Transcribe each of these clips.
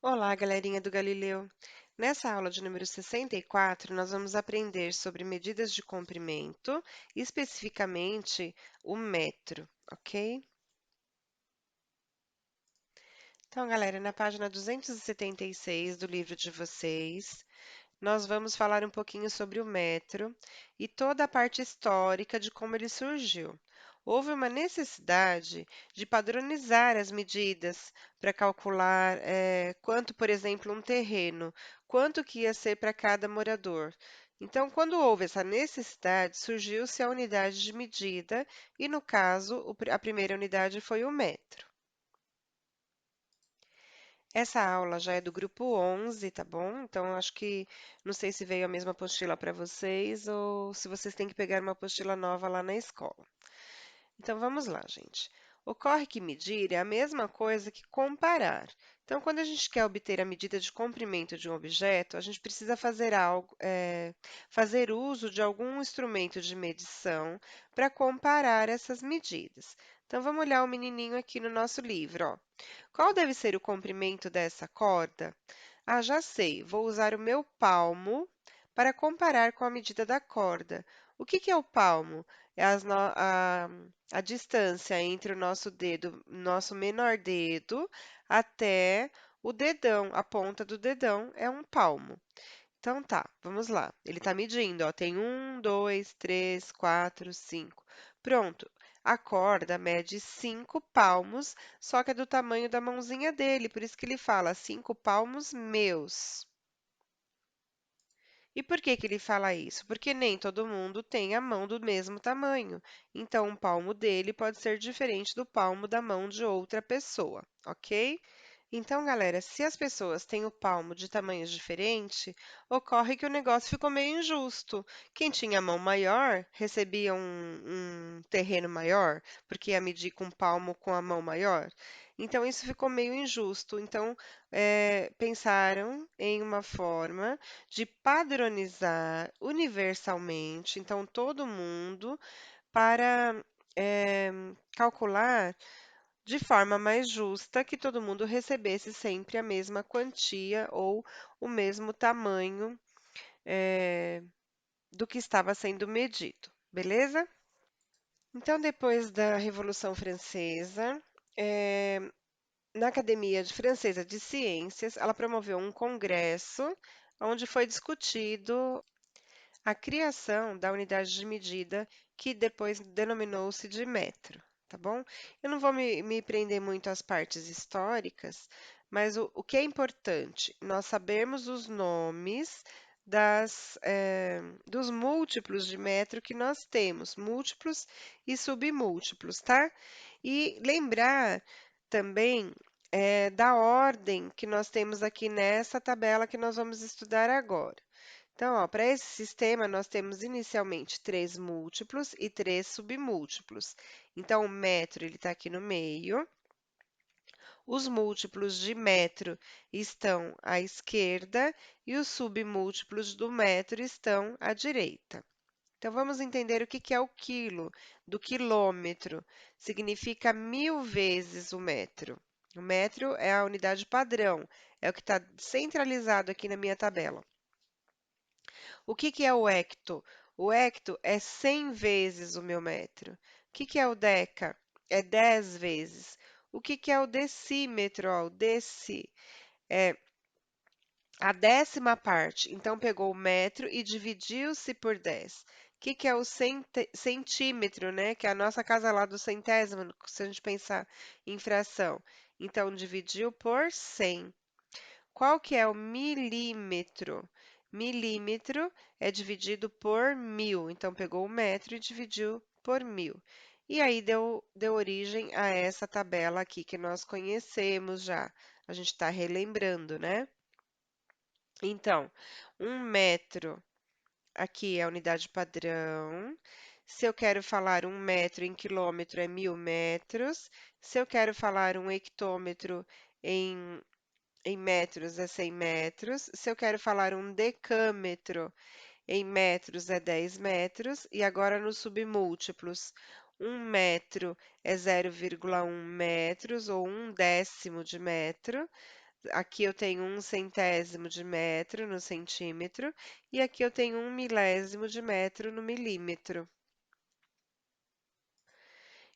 Olá, galerinha do Galileu! Nessa aula de número 64, nós vamos aprender sobre medidas de comprimento, especificamente o metro, ok? Então, galera, na página 276 do livro de vocês, nós vamos falar um pouquinho sobre o metro e toda a parte histórica de como ele surgiu. Houve uma necessidade de padronizar as medidas para calcular quanto, por exemplo, um terreno, quanto que ia ser para cada morador. Então, quando houve essa necessidade, surgiu-se a unidade de medida e, no caso, a primeira unidade foi o metro. Essa aula já é do grupo 11, tá bom? Então, eu acho que não sei se veio a mesma apostila para vocês ou se vocês têm que pegar uma apostila nova lá na escola. Então, vamos lá, gente. Ocorre que medir é a mesma coisa que comparar. Então, quando a gente quer obter a medida de comprimento de um objeto, a gente precisa fazer fazer uso de algum instrumento de medição para comparar essas medidas. Então, vamos olhar o menininho aqui no nosso livro, ó. Qual deve ser o comprimento dessa corda? Ah, já sei, vou usar o meu palmo para comparar com a medida da corda. O que que é o palmo? É a distância entre o nosso dedo, nosso menor dedo, até o dedão, a ponta do dedão é um palmo. Então tá, vamos lá. Ele está medindo, ó, tem 1, 2, 3, 4, 5. Pronto. A corda mede 5 palmos, só que é do tamanho da mãozinha dele, por isso que ele fala 5 palmos meus. E por que que ele fala isso? Porque nem todo mundo tem a mão do mesmo tamanho. Então, o palmo dele pode ser diferente do palmo da mão de outra pessoa, ok? Então, galera, se as pessoas têm o palmo de tamanhos diferentes, ocorre que o negócio ficou meio injusto. Quem tinha a mão maior recebia um terreno maior, porque ia medir com o palmo com a mão maior. Então, isso ficou meio injusto. Então, pensaram em uma forma de padronizar universalmente, então, todo mundo, para calcular de forma mais justa, que todo mundo recebesse sempre a mesma quantia ou o mesmo tamanho, do que estava sendo medido, beleza? Então, depois da Revolução Francesa, eh, na Francesa de Ciências, ela promoveu um congresso onde foi discutido a criação da unidade de medida que depois denominou-se de metro, tá bom? Eu não vou me prender muito às partes históricas, mas o que é importante, nós sabermos os nomes dos múltiplos de metro que nós temos, múltiplos e submúltiplos, tá? E lembrar também da ordem que nós temos aqui nessa tabela que nós vamos estudar agora. Então, para esse sistema, nós temos inicialmente 3 múltiplos e 3 submúltiplos. Então, o metro está aqui no meio. Os múltiplos de metro estão à esquerda e os submúltiplos do metro estão à direita. Então, vamos entender o que que é o quilo, do quilômetro. Significa 1000 vezes o metro. O metro é a unidade padrão, é o que está centralizado aqui na minha tabela. O que que é o hecto? O hecto é 100 vezes o meu metro. O que que é o deca? É 10 vezes. O que que é o decímetro? Ó, o é a décima parte. Então, pegou o metro e dividiu-se por 10. O que que é o centímetro, né? Que é a nossa casa lá do centésimo, se a gente pensar em fração. Então, dividiu por 100. Qual que é o milímetro? Milímetro é dividido por 1000. Então, pegou o metro e dividiu por 1000. E aí deu origem a essa tabela aqui que nós conhecemos já. A gente está relembrando, né? Então, 1 metro aqui é a unidade padrão. Se eu quero falar 1 metro em quilômetro, é 1000 metros. Se eu quero falar 1 hectômetro em metros é 100 metros. Se eu quero falar 1 decâmetro em metros é 10 metros. E agora nos submúltiplos, 1 metro é 0,1 metros ou 1 décimo de metro. Aqui eu tenho 1/100º de metro no centímetro e aqui eu tenho 1 milésimo de metro no milímetro.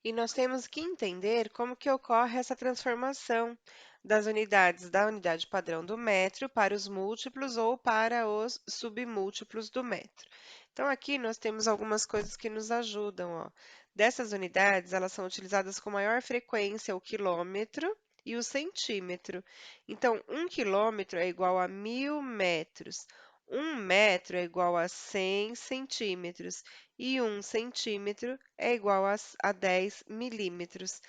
E nós temos que entender como que ocorre essa transformação das unidades da unidade padrão do metro para os múltiplos ou para os submúltiplos do metro. Então, aqui nós temos algumas coisas que nos ajudam, ó. Dessas unidades, elas são utilizadas com maior frequência o quilômetro e o centímetro. Então, 1 quilômetro é igual a 1.000 metros. 1 metro é igual a 100 centímetros e 1 centímetro é igual a 10 milímetros.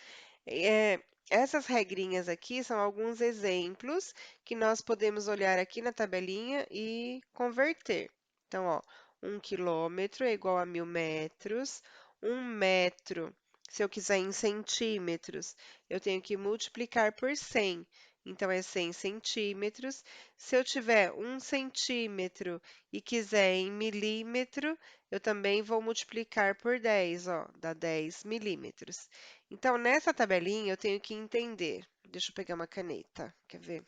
Eh, Essas regrinhas aqui são alguns exemplos que nós podemos olhar aqui na tabelinha e converter. Então, ó, 1 quilômetro é igual a 1.000 metros. 1 metro, se eu quiser em centímetros, eu tenho que multiplicar por 100. Então, é 100 centímetros. Se eu tiver 1 centímetro e quiser em milímetro, eu também vou multiplicar por 10, ó, dá 10 milímetros. Então, nessa tabelinha, eu tenho que entender. Deixa eu pegar uma caneta, quer ver?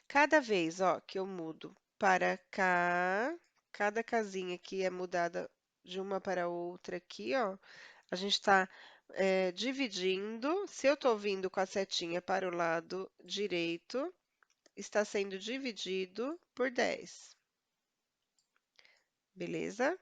Cada vez, ó, que eu mudo para cá, cada casinha aqui é mudada de uma para outra aqui, ó. A gente está dividindo. Se eu estou vindo com a setinha para o lado direito, está sendo dividido por 10, beleza?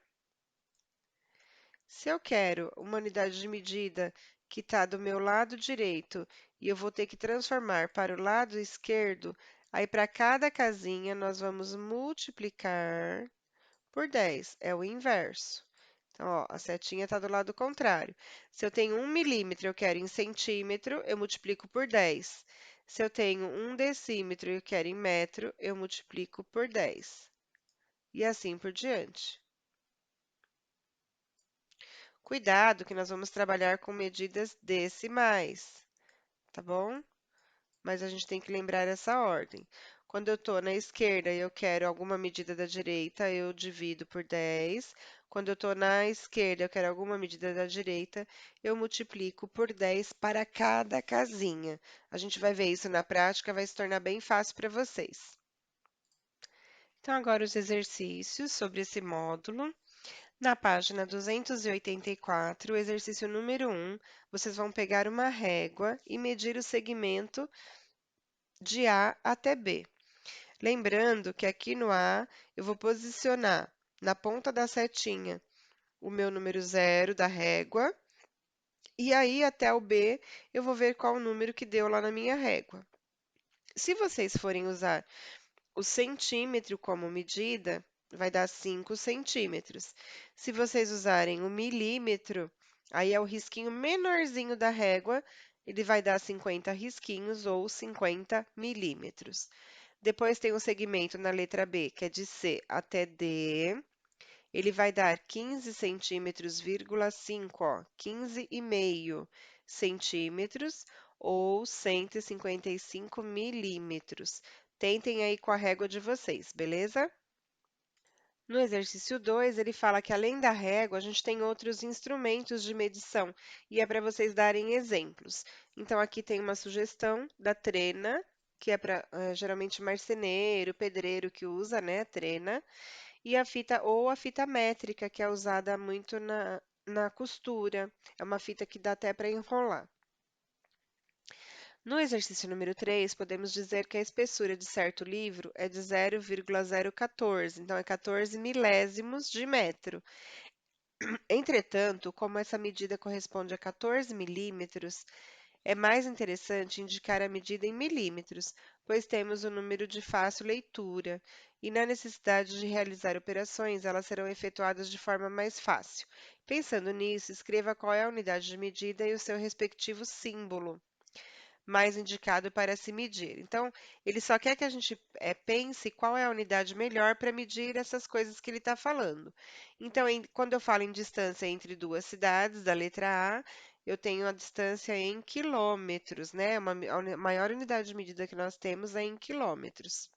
Se eu quero uma unidade de medida que está do meu lado direito e eu vou ter que transformar para o lado esquerdo, aí para cada casinha nós vamos multiplicar por 10, é o inverso. Então, ó, a setinha está do lado contrário. Se eu tenho 1 milímetro e eu quero em centímetro, eu multiplico por 10. Se eu tenho 1 decímetro e eu quero em metro, eu multiplico por 10. E assim por diante. Cuidado que nós vamos trabalhar com medidas decimais, tá bom? Mas a gente tem que lembrar essa ordem. Quando eu estou na esquerda e eu quero alguma medida da direita, eu divido por 10. Quando eu estou na esquerda e eu quero alguma medida da direita, eu multiplico por 10 para cada casinha. A gente vai ver isso na prática, vai se tornar bem fácil para vocês. Então, agora os exercícios sobre esse módulo. Na página 284, o exercício número 1, vocês vão pegar uma régua e medir o segmento de A até B. Lembrando que aqui no A, eu vou posicionar na ponta da setinha o meu número 0 da régua, e aí até o B, eu vou ver qual o número que deu lá na minha régua. Se vocês forem usar o centímetro como medida, vai dar 5 centímetros. Se vocês usarem o milímetro, aí é o risquinho menorzinho da régua, ele vai dar 50 risquinhos ou 50 milímetros. Depois tem o segmento na letra B, que é de C até D. Ele vai dar 15 centímetros, 5, ó, 15,5 centímetros ou 155 milímetros. Tentem aí com a régua de vocês, beleza? No exercício 2, ele fala que além da régua, a gente tem outros instrumentos de medição, e é para vocês darem exemplos. Então, aqui tem uma sugestão da trena, que é para geralmente marceneiro, pedreiro que usa, né, trena, e a fita ou a fita métrica, que é usada muito na costura. É uma fita que dá até para enrolar. No exercício número 3, podemos dizer que a espessura de certo livro é de 0,014, então é 14 milésimos de metro. Entretanto, como essa medida corresponde a 14 milímetros, é mais interessante indicar a medida em milímetros, pois temos o número de fácil leitura, e na necessidade de realizar operações, elas serão efetuadas de forma mais fácil. Pensando nisso, escreva qual é a unidade de medida e o seu respectivo símbolo mais indicado para se medir. Então, ele só quer que a gente pense qual é a unidade melhor para medir essas coisas que ele está falando. Então, quando eu falo em distância entre duas cidades, da letra A, eu tenho a distância em quilômetros, né? A maior unidade de medida que nós temos é em quilômetros.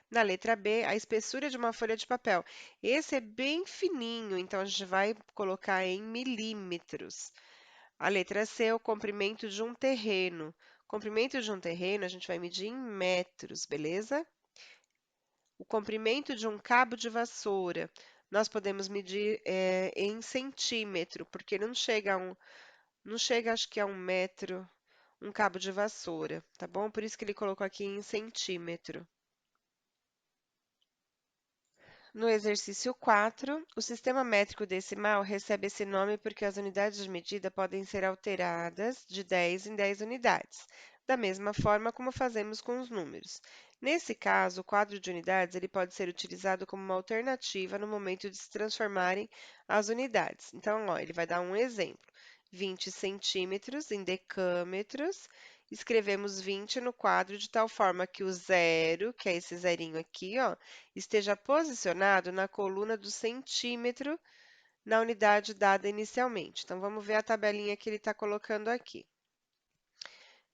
Na letra B, a espessura de uma folha de papel. Esse é bem fininho, então a gente vai colocar em milímetros. A letra C, o comprimento de um terreno. Comprimento de um terreno a gente vai medir em metros, beleza? O comprimento de um cabo de vassoura nós podemos medir em centímetro, porque não chega acho que a 1 metro um cabo de vassoura, tá bom? Por isso que ele colocou aqui em centímetro. No exercício 4, o sistema métrico decimal recebe esse nome porque as unidades de medida podem ser alteradas de 10 em 10 unidades, da mesma forma como fazemos com os números. Nesse caso, o quadro de unidades ele pode ser utilizado como uma alternativa no momento de se transformarem as unidades. Então, ó, ele vai dar um exemplo. 20 centímetros em decâmetros. Escrevemos 20 no quadro de tal forma que o zero, que é esse zerinho aqui, ó, esteja posicionado na coluna do centímetro na unidade dada inicialmente. Então, vamos ver a tabelinha que ele está colocando aqui.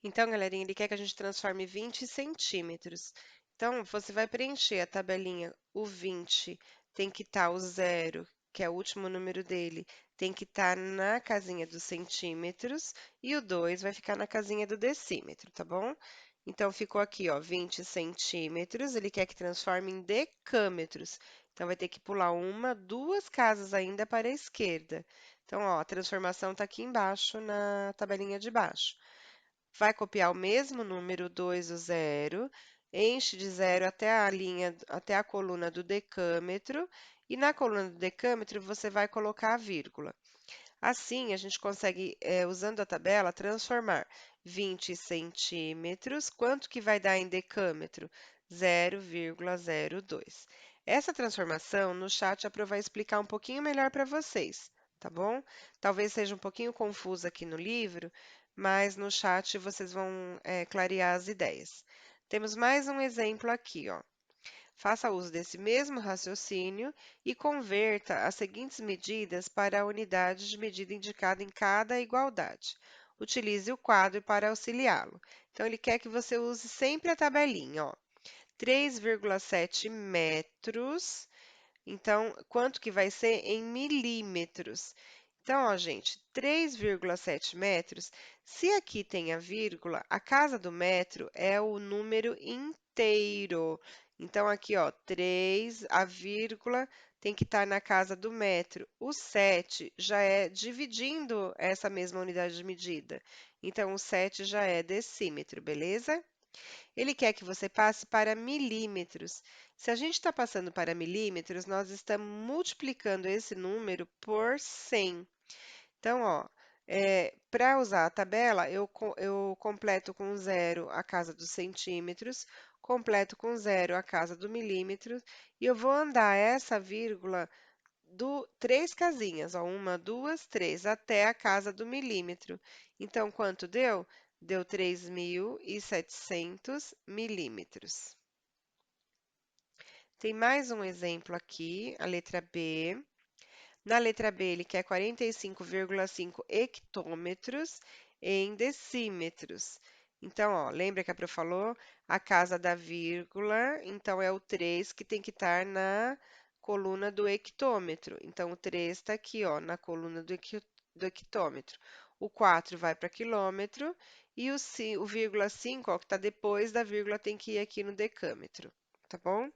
Então, galerinha, ele quer que a gente transforme 20 em centímetros. Então, você vai preencher a tabelinha. O 20 tem que estar o zero, que é o último número dele, tem que estar na casinha dos centímetros. E o 2 vai ficar na casinha do decímetro, tá bom? Então, ficou aqui, ó, 20 centímetros. Ele quer que transforme em decâmetros. Então, vai ter que pular uma, duas casas ainda para a esquerda. Então, ó, a transformação está aqui embaixo, na tabelinha de baixo. Vai copiar o mesmo número 2, o zero, enche de zero até a linha, até a coluna do decâmetro, e na coluna do decâmetro você vai colocar a vírgula. Assim, a gente consegue, usando a tabela, transformar 20 centímetros, quanto que vai dar em decâmetro? 0,02. Essa transformação, no chat, a Pro vai explicar um pouquinho melhor para vocês, tá bom? Talvez seja um pouquinho confuso aqui no livro, mas no chat vocês vão, clarear as ideias. Temos mais um exemplo aqui, ó. Faça uso desse mesmo raciocínio e converta as seguintes medidas para a unidade de medida indicada em cada igualdade. Utilize o quadro para auxiliá-lo. Então, ele quer que você use sempre a tabelinha, ó. 3,7 metros. Então, quanto que vai ser em milímetros? Então, ó, gente, 3,7 metros. Se aqui tem a vírgula, a casa do metro é o número inteiro. Então, aqui, ó, 3, a vírgula tem que estar na casa do metro. O 7 já é dividindo essa mesma unidade de medida. Então, o 7 já é decímetro, beleza? Ele quer que você passe para milímetros. Se a gente está passando para milímetros, nós estamos multiplicando esse número por 100. Então, ó, para usar a tabela, eu completo com zero a casa dos centímetros, completo com zero a casa do milímetro, e eu vou andar essa vírgula três casinhas, ó, uma, duas, três, até a casa do milímetro. Então, quanto deu? Deu 3.700 milímetros. Tem mais um exemplo aqui, a letra B. Na letra B, ele quer 45,5 hectômetros em decímetros. Então, ó, lembra que a Pro falou? A casa da vírgula, então é o 3 que tem que estar na coluna do hectômetro. Então, o 3 está aqui, ó, na coluna do hectômetro. O 4 vai para quilômetro e o vírgula 5, ó, que está depois da vírgula, tem que ir aqui no decâmetro, tá bom?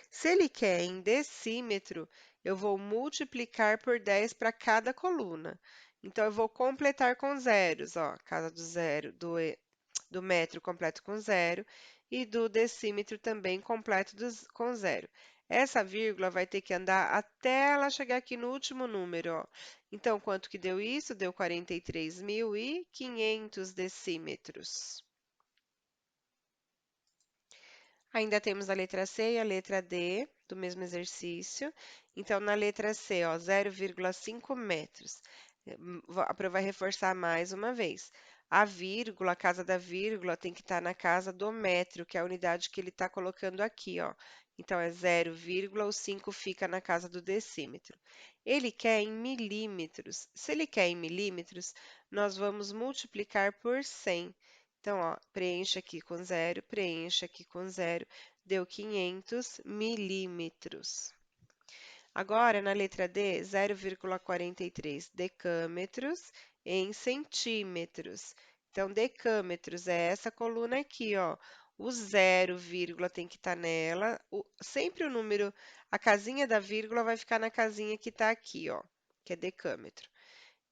Se ele quer em decímetro, eu vou multiplicar por 10 para cada coluna. Então, eu vou completar com zeros, ó, casa do zero, do metro completo com zero e do decímetro também completo com zero. Essa vírgula vai ter que andar até ela chegar aqui no último número, ó. Então, quanto que deu isso? Deu 43.500 decímetros. Ainda temos a letra C e a letra D do mesmo exercício. Então, na letra C, ó, 0,5 metros. A Pro vai reforçar mais uma vez. A vírgula, a casa da vírgula, tem que estar na casa do metro, que é a unidade que ele está colocando aqui, ó. Então, é 0, o 5 fica na casa do decímetro. Ele quer em milímetros. Se ele quer em milímetros, nós vamos multiplicar por 100. Então, ó, preenche aqui com zero, preenche aqui com zero, deu 500 milímetros. Agora, na letra D, 0,43 decâmetros em centímetros. Então, decâmetros é essa coluna aqui, ó. O zero, vírgula, tem que estar nela. Sempre o número, a casinha da vírgula vai ficar na casinha que está aqui, ó, que é decâmetro.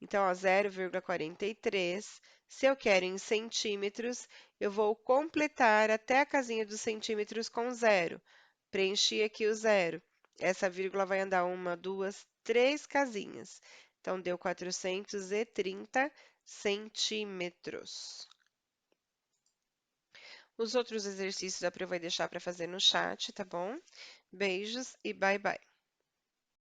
Então, ó, 0,43. Se eu quero em centímetros, eu vou completar até a casinha dos centímetros com zero. Preenchi aqui o zero. Essa vírgula vai andar uma, duas, três casinhas. Então, deu 430 centímetros. Os outros exercícios a Pri vai deixar para fazer no chat, tá bom? Beijos e bye bye.